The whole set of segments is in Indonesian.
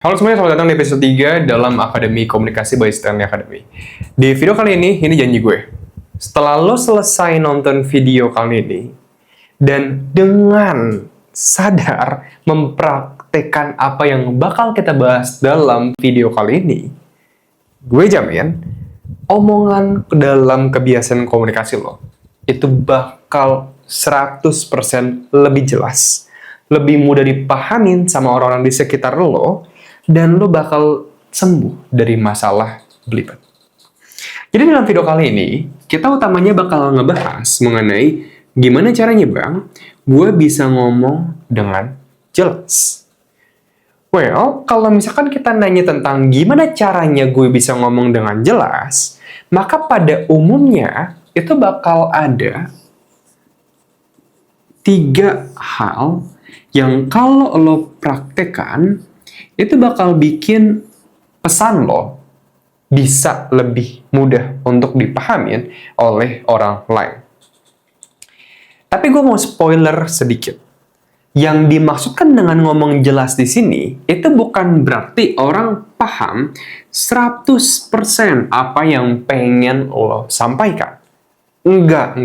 Halo semuanya, selamat datang di episode 3 dalam Akademi Komunikasi by Stanley Academy. Di video kali ini janji gue. Setelah lo selesai nonton video kali ini, dan dengan sadar mempraktekkan apa yang bakal kita bahas dalam video kali ini, gue jamin, omongan dalam kebiasaan komunikasi lo, itu bakal 100% lebih jelas, lebih mudah dipahamin sama orang-orang di sekitar lo, dan lo bakal sembuh dari masalah belibet. Jadi dalam video kali ini, kita utamanya bakal ngebahas mengenai gimana caranya bang, gue bisa ngomong dengan jelas. Well, kalau misalkan kita nanya tentang gimana caranya gue bisa ngomong dengan jelas, maka pada umumnya itu bakal ada 3 hal yang kalau lo praktekkan, itu bakal bikin pesan lo bisa lebih mudah untuk dipahamin oleh orang lain. Tapi gue mau spoiler sedikit. Yang dimaksudkan dengan ngomong jelas di sini, itu bukan berarti orang paham 100% apa yang pengen lo sampaikan. Enggak.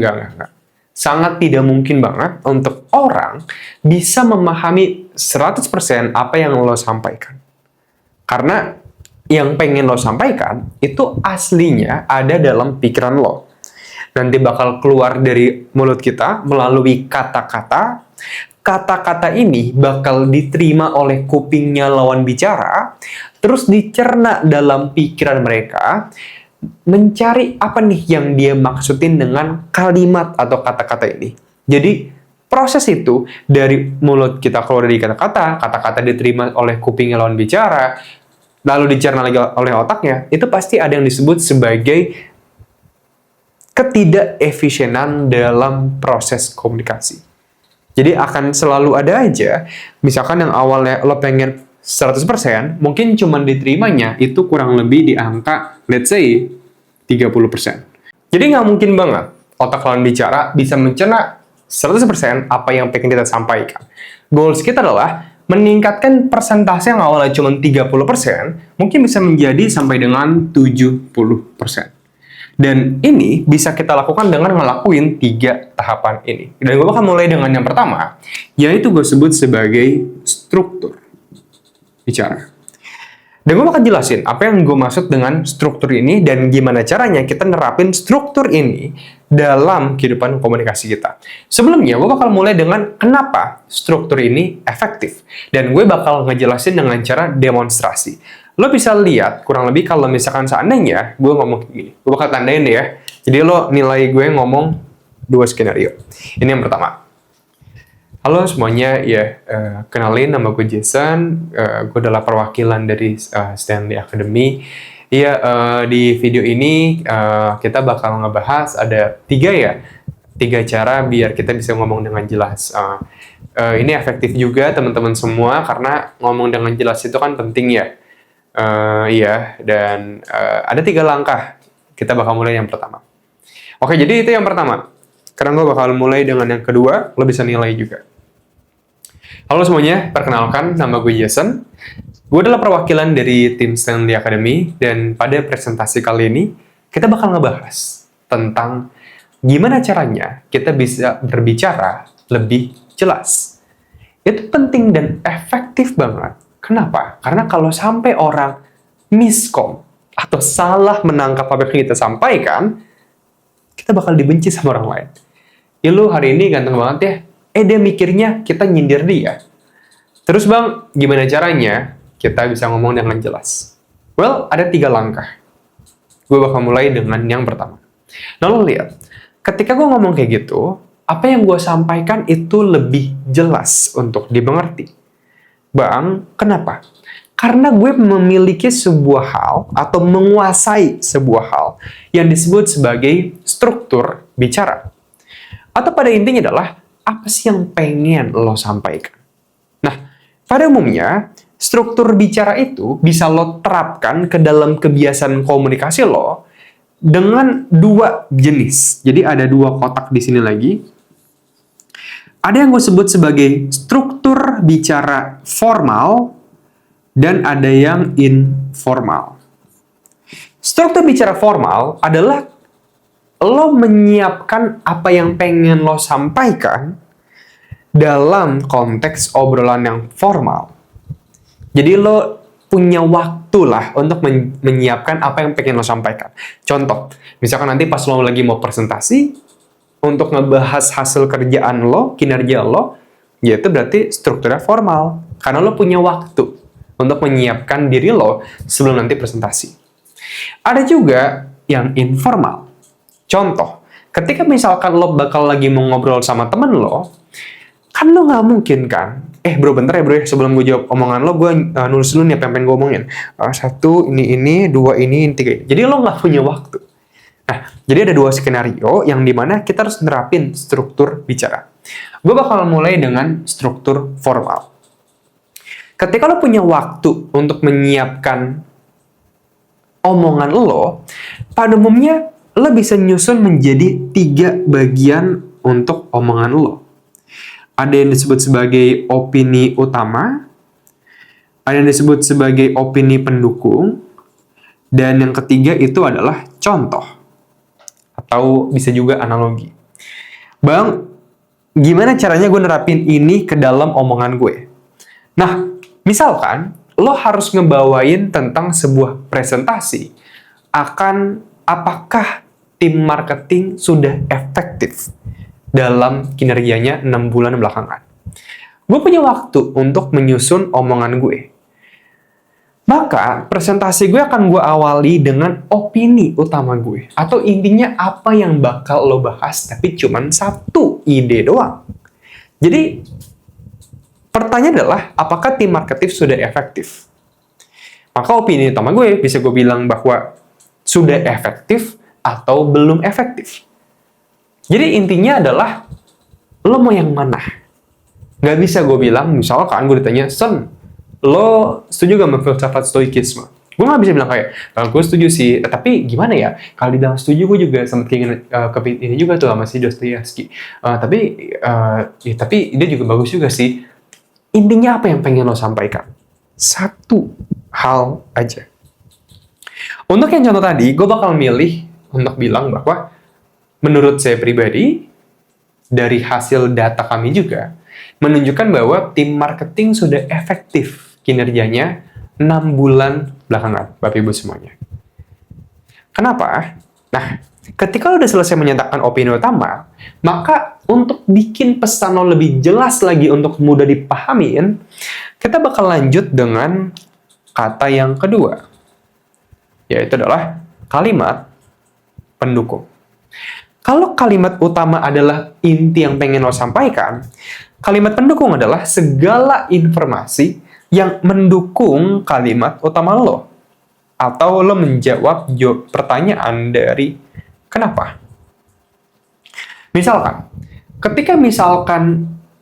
Sangat tidak mungkin banget untuk orang bisa memahami 100% apa yang lo sampaikan. Karena yang pengen lo sampaikan itu aslinya ada dalam pikiran lo. Nanti bakal keluar dari mulut kita melalui kata-kata. Kata-kata ini bakal diterima oleh kupingnya lawan bicara, terus dicerna dalam pikiran mereka, mencari apa nih yang dia maksudin dengan kalimat atau kata-kata ini. Jadi proses itu dari mulut kita keluar dari kata-kata, kata-kata diterima oleh kuping lawan bicara, lalu dicerna lagi oleh otaknya, itu pasti ada yang disebut sebagai ketidakefisienan dalam proses komunikasi. Jadi akan selalu ada aja, misalkan yang awalnya lo pengen 100%, mungkin cuman diterimanya itu kurang lebih di angka, let's say, 30%. Jadi nggak mungkin banget otak lawan bicara bisa mencerna 100% apa yang pengen kita sampaikan. Goals kita adalah meningkatkan persentase yang awalnya cuma 30%, mungkin bisa menjadi sampai dengan 70%. Dan ini bisa kita lakukan dengan ngelakuin 3 tahapan ini. Dan gue bakal mulai dengan yang pertama, yaitu gue sebut sebagai struktur bicara. Dan gue bakal jelasin apa yang gue maksud dengan struktur ini dan gimana caranya kita nerapin struktur ini dalam kehidupan komunikasi kita. Sebelumnya, gue bakal mulai dengan kenapa struktur ini efektif. Dan gue bakal ngejelasin dengan cara demonstrasi. Lo bisa lihat kurang lebih kalau misalkan seandainya gue ngomong gini. Gue bakal tandain deh ya. Jadi lo nilai gue ngomong 2 skenario. Ini yang pertama. Halo semuanya, ya kenalin nama gue Jason, gue adalah perwakilan dari Stanley Academy. Iya, di video ini kita bakal ngebahas ada 3 cara biar kita bisa ngomong dengan jelas. Ini efektif juga teman-teman semua karena ngomong dengan jelas itu kan penting ya. Iya, dan ada 3 langkah. Kita bakal mulai yang pertama. Oke, jadi itu yang pertama. Sekarang gue bakal mulai dengan yang kedua, lo bisa nilai juga. Halo semuanya, perkenalkan nama gue Jason. Gue adalah perwakilan dari tim Stanley Academy, dan pada presentasi kali ini, kita bakal ngebahas tentang gimana caranya kita bisa berbicara lebih jelas. Itu penting dan efektif banget. Kenapa? Karena kalau sampai orang miskom atau salah menangkap apa yang kita sampaikan, kita bakal dibenci sama orang lain. Ya lu hari ini ganteng banget ya. Dia mikirnya kita nyindir dia. Terus bang, gimana caranya kita bisa ngomong dengan jelas? Well, ada 3 langkah. Gue bakal mulai dengan yang pertama. Nah lo lihat, ketika gue ngomong kayak gitu, apa yang gue sampaikan itu lebih jelas untuk dimengerti. Bang, kenapa? Karena gue memiliki sebuah hal atau menguasai sebuah hal yang disebut sebagai struktur bicara. Atau pada intinya adalah, apa sih yang pengen lo sampaikan? Nah, pada umumnya, struktur bicara itu bisa lo terapkan ke dalam kebiasaan komunikasi lo dengan 2 jenis. Jadi ada 2 kotak di sini lagi. Ada yang gue sebut sebagai struktur bicara formal dan ada yang informal. Struktur bicara formal adalah lo menyiapkan apa yang pengen lo sampaikan dalam konteks obrolan yang formal. Jadi lo punya waktu lah untuk menyiapkan apa yang pengen lo sampaikan. Contoh, misalkan nanti pas lo lagi mau presentasi, untuk ngebahas hasil kerjaan lo, kinerja lo, ya itu berarti strukturnya formal. Karena lo punya waktu untuk menyiapkan diri lo sebelum nanti presentasi. Ada juga yang informal. Contoh, ketika misalkan lo bakal lagi mau ngobrol sama temen lo, kan lo nggak mungkin kan, bro bentar ya bro ya, sebelum gue jawab omongan lo, gue nulis dulu nih apa yang pengen gue omongin. 1, ini, 2, ini, 3. Jadi lo nggak punya waktu. Nah, jadi ada 2 skenario yang dimana kita harus nerapin struktur bicara. Gue bakal mulai dengan struktur formal. Ketika lo punya waktu untuk menyiapkan omongan lo, pada umumnya lo bisa nyusun menjadi 3 bagian untuk omongan lo. Ada yang disebut sebagai opini utama, ada yang disebut sebagai opini pendukung, dan yang ketiga itu adalah contoh, atau bisa juga analogi. Bang, gimana caranya gue nerapin ini ke dalam omongan gue? Nah, misalkan lo harus ngebawain tentang sebuah presentasi akan apakah tim marketing sudah efektif dalam kinerjanya 6 bulan belakangan. Gue punya waktu untuk menyusun omongan gue. Maka, presentasi gue akan gue awali dengan opini utama gue. Atau intinya apa yang bakal lo bahas, tapi cuman 1 ide doang. Jadi, pertanyaan adalah, apakah tim marketing sudah efektif? Maka opini utama gue bisa gue bilang bahwa sudah efektif atau belum efektif. Jadi intinya adalah, lo mau yang mana? Nggak bisa gue bilang, misalkan gue ditanya, Son, lo setuju gak sama filsafat stoikisme? Gue nggak bisa bilang kayak, gue setuju sih, tapi gimana ya? Kalau dibilang setuju, gue juga sempat keinginan ini juga tuh sama si Dostoyevsky. Tapi dia juga bagus juga sih. Intinya apa yang pengen lo sampaikan? 1 hal aja. Untuk yang contoh tadi, gue bakal milih untuk bilang bahwa menurut saya pribadi, dari hasil data kami juga, menunjukkan bahwa tim marketing sudah efektif kinerjanya 6 bulan belakangan, Bapak Ibu semuanya. Kenapa? Nah, ketika lo udah selesai menyatakan opini utama, maka untuk bikin pesan lo lebih jelas lagi untuk mudah dipahamin, kita bakal lanjut dengan kata yang kedua, yaitu adalah kalimat pendukung. Kalau kalimat utama adalah inti yang pengen lo sampaikan, kalimat pendukung adalah segala informasi yang mendukung kalimat utama lo. Atau lo menjawab pertanyaan dari kenapa. Misalkan, ketika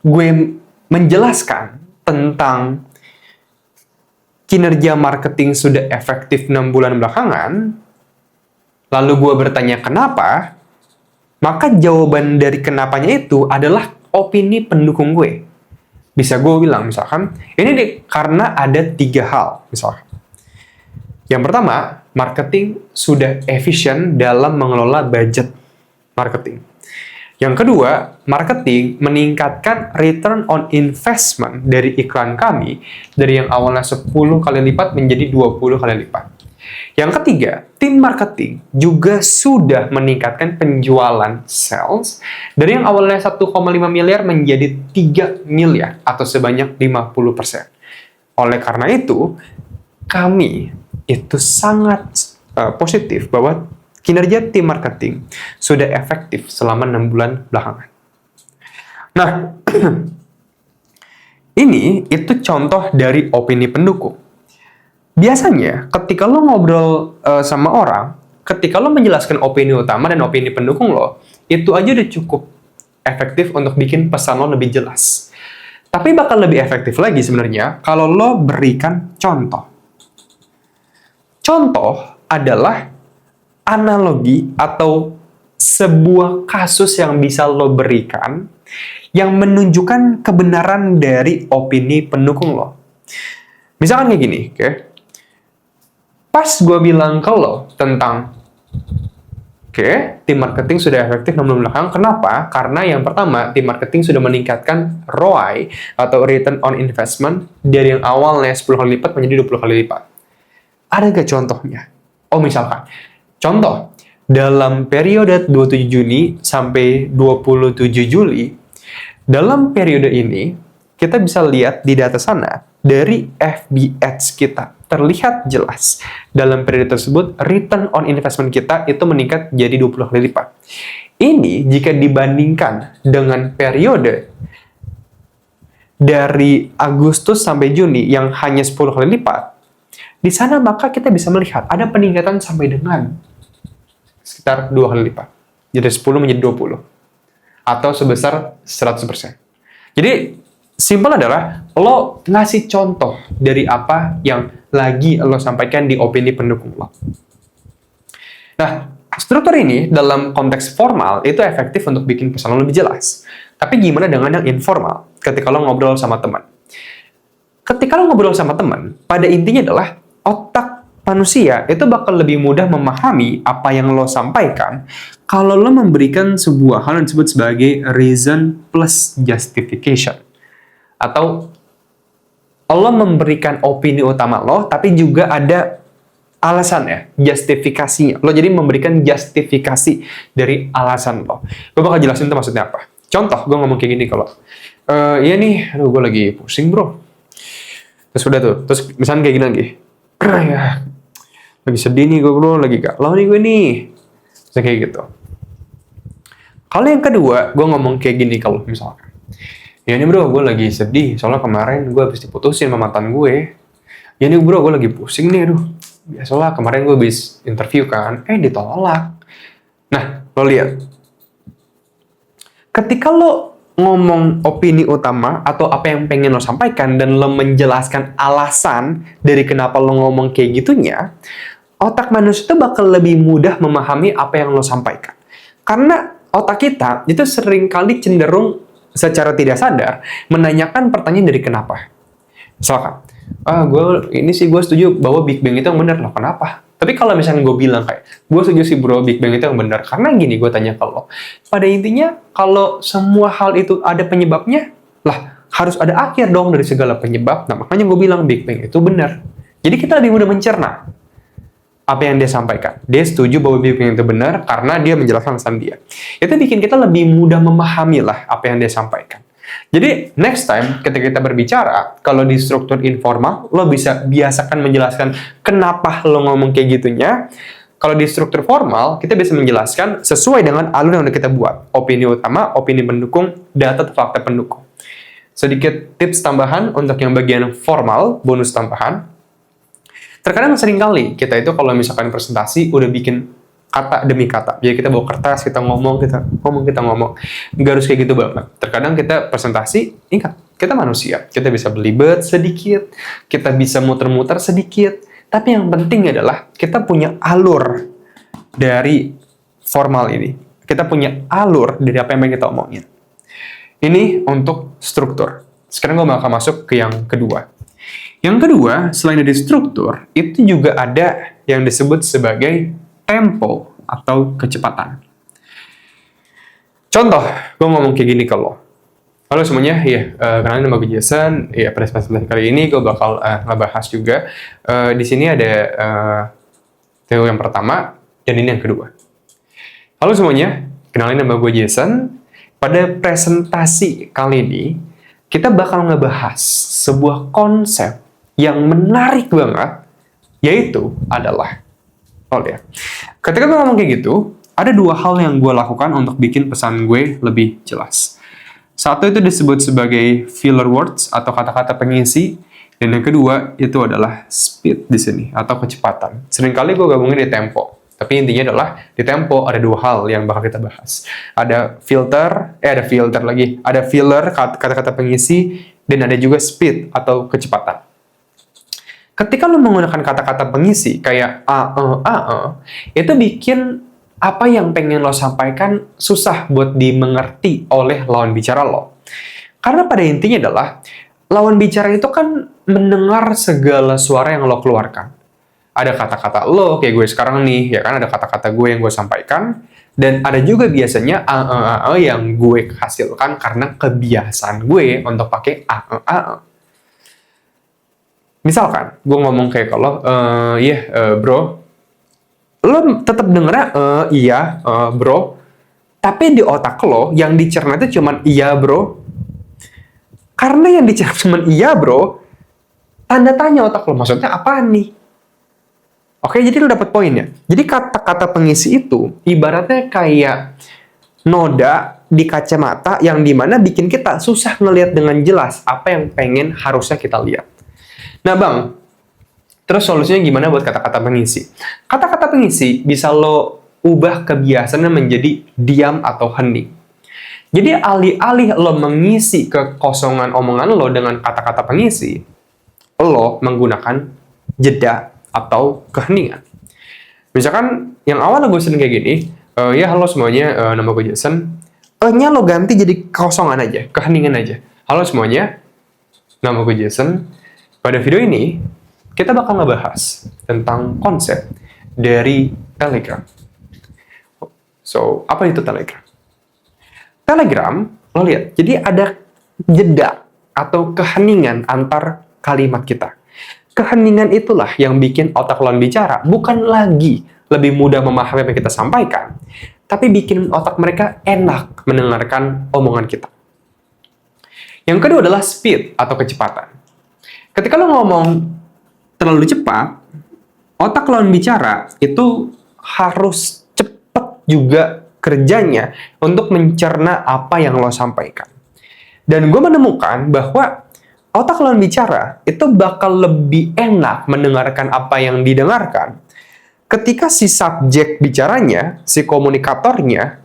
gue menjelaskan tentang kinerja marketing sudah efektif 6 bulan belakangan, lalu gue bertanya kenapa, maka jawaban dari kenapanya itu adalah opini pendukung gue. Bisa gue bilang misalkan, ini karena ada 3 hal misalkan. Yang pertama, marketing sudah efisien dalam mengelola budget marketing. Yang kedua, marketing meningkatkan return on investment dari iklan kami dari yang awalnya 10 kali lipat menjadi 20 kali lipat. Yang ketiga, tim marketing juga sudah meningkatkan penjualan sales dari yang awalnya 1,5 miliar menjadi 3 miliar atau sebanyak 50%. Oleh karena itu, kami itu sangat positif bahwa kinerja tim marketing sudah efektif selama 6 bulan belakangan. Nah, ini itu contoh dari opini pendukung. Biasanya, ketika lo ngobrol sama orang, ketika lo menjelaskan opini utama dan opini pendukung lo, itu aja udah cukup efektif untuk bikin pesan lo lebih jelas. Tapi bakal lebih efektif lagi sebenarnya kalau lo berikan contoh. Contoh adalah analogi atau sebuah kasus yang bisa lo berikan yang menunjukkan kebenaran dari opini pendukung lo. Misalkan kayak gini, oke? Pas gue bilang ke lo tentang tim marketing sudah efektif 6 bulan belakang. Kenapa? Karena yang pertama, tim marketing sudah meningkatkan ROI atau return on investment dari yang awalnya 10 kali lipat menjadi 20 kali lipat. Ada gak contohnya? Oh, misalkan. Contoh, dalam periode 27 Juni sampai 27 Juli, dalam periode ini, kita bisa lihat di data sana, dari FB Ads kita, terlihat jelas dalam periode tersebut return on investment kita itu meningkat jadi 20 kali lipat. Ini jika dibandingkan dengan periode dari Agustus sampai Juni yang hanya 10 kali lipat, di sana maka kita bisa melihat ada peningkatan sampai dengan sekitar 2 kali lipat. Jadi 10 menjadi 20 atau sebesar 100%. Jadi simpel adalah lo ngasih contoh dari apa yang lagi lo sampaikan di opini pendukung lo. Nah, struktur ini dalam konteks formal itu efektif untuk bikin pesan lo lebih jelas. Tapi gimana dengan yang informal? Ketika lo ngobrol sama teman. Ketika lo ngobrol sama teman, pada intinya adalah otak manusia itu bakal lebih mudah memahami apa yang lo sampaikan kalau lo memberikan sebuah hal yang disebut sebagai reason plus justification. Atau Allah memberikan opini utama lo, tapi juga ada alasannya, justifikasinya. Lo jadi memberikan justifikasi dari alasan lo. Gue bakal jelasin itu maksudnya apa. Contoh, gue ngomong kayak gini kalau, iya nih, aduh gue lagi pusing bro. Terus udah tuh, terus misalnya kayak gini lagi. Ya, lagi sedih nih gue bro, lagi galau nih gue nih. Terus kayak gitu. Kalau yang kedua, gue ngomong kayak gini kalau misalkan. Ya nih bro, gue lagi sedih, soalnya kemarin gue habis diputusin sama mantan gue. Ya nih bro, gue lagi pusing nih, aduh. Biasalah, kemarin gue habis interview kan, ditolak. Nah, lo lihat. Ketika lo ngomong opini utama atau apa yang pengen lo sampaikan dan lo menjelaskan alasan dari kenapa lo ngomong kayak gitunya, otak manusia itu bakal lebih mudah memahami apa yang lo sampaikan. Karena otak kita itu seringkali cenderung secara tidak sadar menanyakan pertanyaan dari kenapa. Misalkan, gue setuju bahwa Big Bang itu yang benar loh. Kenapa? Tapi kalau misalnya gue bilang kayak, gue setuju sih bro, Big Bang itu yang benar. Karena gini, gue tanya ke lo. Pada intinya, kalau semua hal itu ada penyebabnya, lah harus ada akhir dong dari segala penyebab. Nah makanya gue bilang Big Bang itu benar. Jadi kita lebih mudah mencerna apa yang dia sampaikan. Dia setuju bahwa Big Bang itu benar karena dia menjelaskan alasan dia. Itu bikin kita lebih mudah memahami lah apa yang dia sampaikan. Jadi next time ketika kita berbicara, kalau di struktur informal, lo bisa biasakan menjelaskan kenapa lo ngomong kayak gitunya. Kalau di struktur formal, kita bisa menjelaskan sesuai dengan alur yang udah kita buat. Opini utama, opini pendukung, data atau fakta pendukung. Sedikit tips tambahan untuk yang bagian formal, bonus tambahan. Terkadang seringkali kita itu kalau misalkan presentasi udah bikin kata demi kata. Jadi kita bawa kertas, kita ngomong. Nggak harus kayak gitu banget. Terkadang kita presentasi, ingat, kita manusia. Kita bisa belibet sedikit, kita bisa muter-muter sedikit. Tapi yang penting adalah kita punya alur dari formal ini. Kita punya alur dari apa yang kita omongin. Ini untuk struktur. Sekarang gue bakal masuk ke yang kedua. Yang kedua, selain dari struktur, itu juga ada yang disebut sebagai tempo atau kecepatan. Contoh, gue ngomong kayak gini ke lo. Halo semuanya, kenalin nama gue Jason. Pada presentasi kali ini gue bakal ngebahas juga. Di sini ada teori yang pertama, dan ini yang kedua. Halo semuanya, kenalin nama gue Jason. Pada presentasi kali ini, kita bakal ngebahas sebuah konsep yang menarik banget, yaitu adalah, ketika gue ngomong kayak gitu, ada dua hal yang gue lakukan untuk bikin pesan gue lebih jelas. Satu itu disebut sebagai filler words atau kata-kata pengisi, dan yang kedua itu adalah speed di sini atau kecepatan. Seringkali gue gabungin di tempo, tapi intinya adalah di tempo ada dua hal yang bakal kita bahas. Ada filler kata-kata pengisi, dan ada juga speed atau kecepatan. Ketika lo menggunakan kata-kata pengisi kayak itu bikin apa yang pengen lo sampaikan susah buat dimengerti oleh lawan bicara lo. Karena pada intinya adalah lawan bicara itu kan mendengar segala suara yang lo keluarkan. Ada kata-kata lo, kayak gue sekarang nih, ya kan, ada kata-kata gue yang gue sampaikan, dan ada juga biasanya yang gue hasilkan karena kebiasaan gue untuk pakai Misalkan, gue ngomong kayak kalau, bro, lo tetap dengernya, iya, bro, tapi di otak lo, yang dicerna itu cuman iya, bro. Karena yang dicerna cuman iya, bro, tanda tanya otak lo, maksudnya apaan nih? Oke, jadi lo dapet poinnya. Jadi kata-kata pengisi itu, ibaratnya kayak noda di kacamata yang dimana bikin kita susah ngelihat dengan jelas apa yang pengen harusnya kita lihat. Nah, Bang, terus solusinya gimana buat kata-kata pengisi? Kata-kata pengisi bisa lo ubah kebiasaannya menjadi diam atau hening. Jadi alih-alih lo mengisi kekosongan omongan lo dengan kata-kata pengisi, lo menggunakan jeda atau keheningan. Misalkan yang awalnya gue sering kayak gini, ya halo semuanya, nama gue Jason. E-nya lo ganti jadi kosongan aja, keheningan aja. Halo semuanya, nama gue Jason. Pada video ini, kita bakal ngebahas tentang konsep dari Telegram. So, apa itu Telegram? Telegram, lo lihat, jadi ada jeda atau keheningan antar kalimat kita. Keheningan itulah yang bikin otak lo bicara, bukan lagi lebih mudah memahami apa yang kita sampaikan, tapi bikin otak mereka enak mendengarkan omongan kita. Yang kedua adalah speed atau kecepatan. Ketika lo ngomong terlalu cepat, otak lo bicara itu harus cepat juga kerjanya untuk mencerna apa yang lo sampaikan. Dan gue menemukan bahwa otak lo bicara itu bakal lebih enak mendengarkan apa yang didengarkan ketika si subjek bicaranya, si komunikatornya,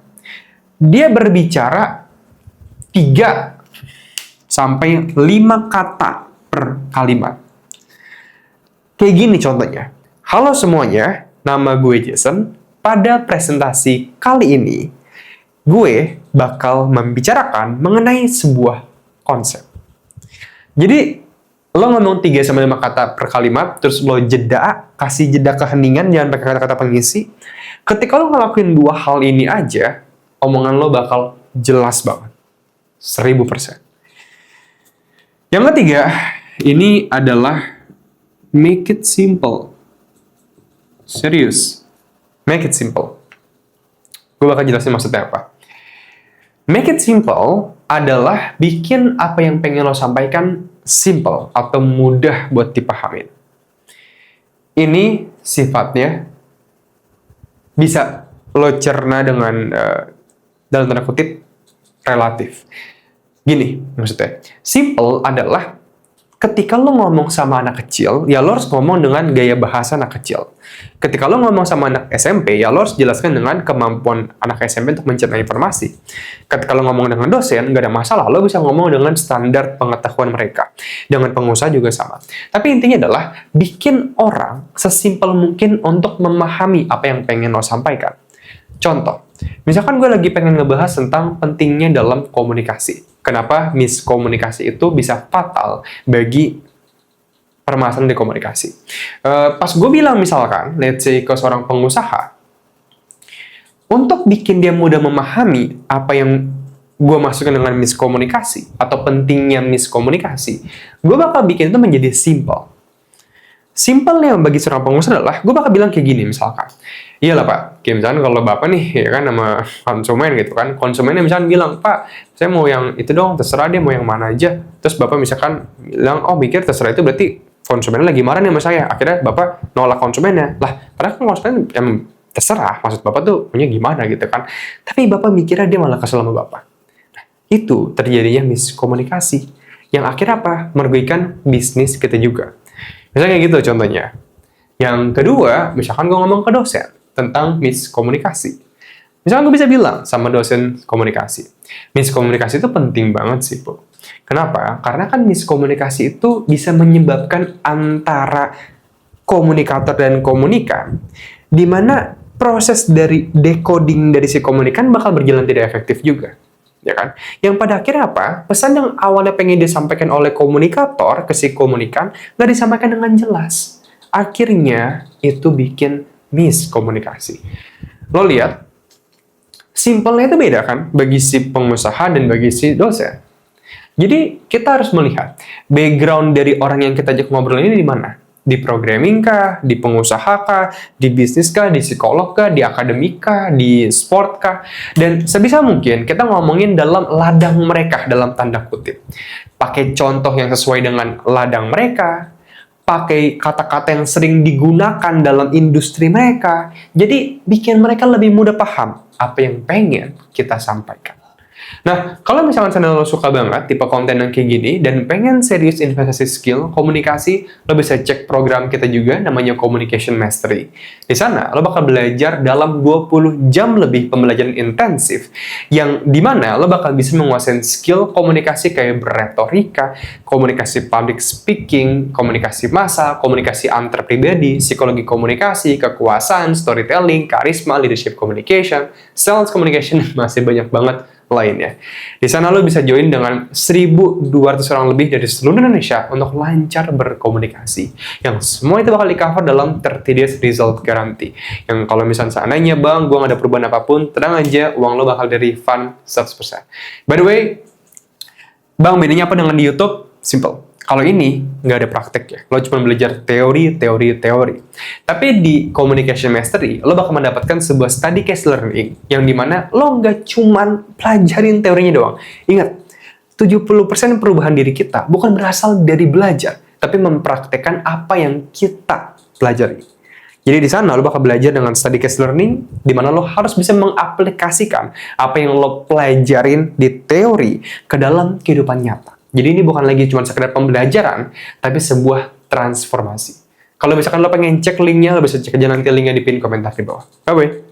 dia berbicara 3-5 kata per kalimat. Kayak gini contohnya. Halo semuanya, nama gue Jason. Pada presentasi kali ini, gue bakal membicarakan mengenai sebuah konsep. Jadi, lo ngomong 3-5 kata per kalimat, terus lo jeda, kasih jeda keheningan, jangan pakai kata-kata pengisi. Ketika lo ngelakuin 2 hal ini aja, omongan lo bakal jelas banget. 1000%. Yang ketiga, ini adalah make it simple. Serius. Make it simple. Gue bakal jelasin maksudnya apa. Make it simple adalah bikin apa yang pengen lo sampaikan simple atau mudah buat dipahamin. Ini sifatnya bisa lo cerna dengan dalam tanda kutip relatif. Gini maksudnya, simple adalah ketika lo ngomong sama anak kecil, ya lo harus ngomong dengan gaya bahasa anak kecil. Ketika lo ngomong sama anak SMP, ya lo harus jelaskan dengan kemampuan anak SMP untuk mencerna informasi. Ketika lo ngomong dengan dosen, nggak ada masalah. Lo bisa ngomong dengan standar pengetahuan mereka. Dengan pengusaha juga sama. Tapi intinya adalah, bikin orang sesimpel mungkin untuk memahami apa yang pengen lo sampaikan. Contoh, misalkan gue lagi pengen ngebahas tentang pentingnya dalam komunikasi. Kenapa miskomunikasi itu bisa fatal bagi permasalahan di komunikasi. Pas gue bilang misalkan, let's say ke seorang pengusaha, untuk bikin dia mudah memahami apa yang gue masukkan dengan miskomunikasi, atau pentingnya miskomunikasi, gue bakal bikin itu menjadi simple. Simpelnya bagi seorang pengusaha adalah, gue bakal bilang kayak gini misalkan. Iyalah Pak, kayak misalkan kalau Bapak nih, ya kan sama konsumen gitu kan. Konsumennya misalkan bilang, Pak, saya mau yang itu dong, terserah dia mau yang mana aja. Terus Bapak misalkan bilang, oh mikir terserah itu berarti konsumennya lagi marah nih sama saya. Akhirnya Bapak nolak konsumennya. Lah, padahal kan konsumen yang terserah, maksud Bapak tuh punya gimana gitu kan. Tapi Bapak mikirnya dia malah kesel sama Bapak. Nah, itu terjadinya miskomunikasi. Yang akhirnya apa? Merugikan bisnis kita juga. Misalnya kayak gitu contohnya. Yang kedua, misalkan gue ngomong ke dosen tentang miskomunikasi. Misalkan gue bisa bilang sama dosen komunikasi. Miskomunikasi itu penting banget sih, Bu. Kenapa? Karena kan miskomunikasi itu bisa menyebabkan antara komunikator dan komunikan, di mana proses dari decoding dari si komunikan bakal berjalan tidak efektif juga. ya kan? Yang pada akhirnya apa? Pesan yang awalnya pengen disampaikan oleh komunikator ke si komunikan, nggak disampaikan dengan jelas. Akhirnya, itu bikin miskomunikasi. Lo lihat, simpelnya itu beda kan? Bagi si pengusaha dan bagi si dosen. Jadi, kita harus melihat background dari orang yang kita ajak ngobrol ini di mana? Di programming kah? Di pengusaha kah? Di bisnis kah? Di psikolog kah? Di akademik kah? Di sport kah? Dan sebisa mungkin kita ngomongin dalam ladang mereka, dalam tanda kutip. Pakai contoh yang sesuai dengan ladang mereka, pakai kata-kata yang sering digunakan dalam industri mereka. Jadi, bikin mereka lebih mudah paham apa yang pengen kita sampaikan. Nah, kalau misalkan lo suka banget tipe konten yang kayak gini dan pengen serius investasi skill komunikasi, lo bisa cek program kita juga namanya Communication Mastery. Di sana, lo bakal belajar dalam 20 jam lebih pembelajaran intensif yang dimana lo bakal bisa menguasai skill komunikasi kayak berretorika, komunikasi public speaking, komunikasi massa, komunikasi antar pribadi, psikologi komunikasi, kekuasaan, storytelling, karisma, leadership communication, sales communication, masih banyak banget lainnya. Di sana lo bisa join dengan 1.200 orang lebih dari seluruh Indonesia untuk lancar berkomunikasi. Yang semua itu bakal di-cover dalam 30 days result guarantee. Yang kalau misalnya seandainya, Bang, gue gak ada perubahan apapun, tenang aja, uang lo bakal di-refund 100%. By the way, Bang, bedanya apa dengan di YouTube? Simple. Kalau ini, nggak ada praktek ya. Lo cuma belajar teori. Tapi di Communication Mastery, lo bakal mendapatkan sebuah study case learning yang dimana lo nggak cuma pelajarin teorinya doang. Ingat, 70% perubahan diri kita bukan berasal dari belajar, tapi mempraktekkan apa yang kita pelajari. Jadi di sana lo bakal belajar dengan study case learning, di mana lo harus bisa mengaplikasikan apa yang lo pelajarin di teori ke dalam kehidupan nyata. Jadi ini bukan lagi cuma sekedar pembelajaran, tapi sebuah transformasi. Kalau misalkan lo pengen cek linknya, lo bisa cek aja nanti linknya di pin komentar di bawah. Bye-bye.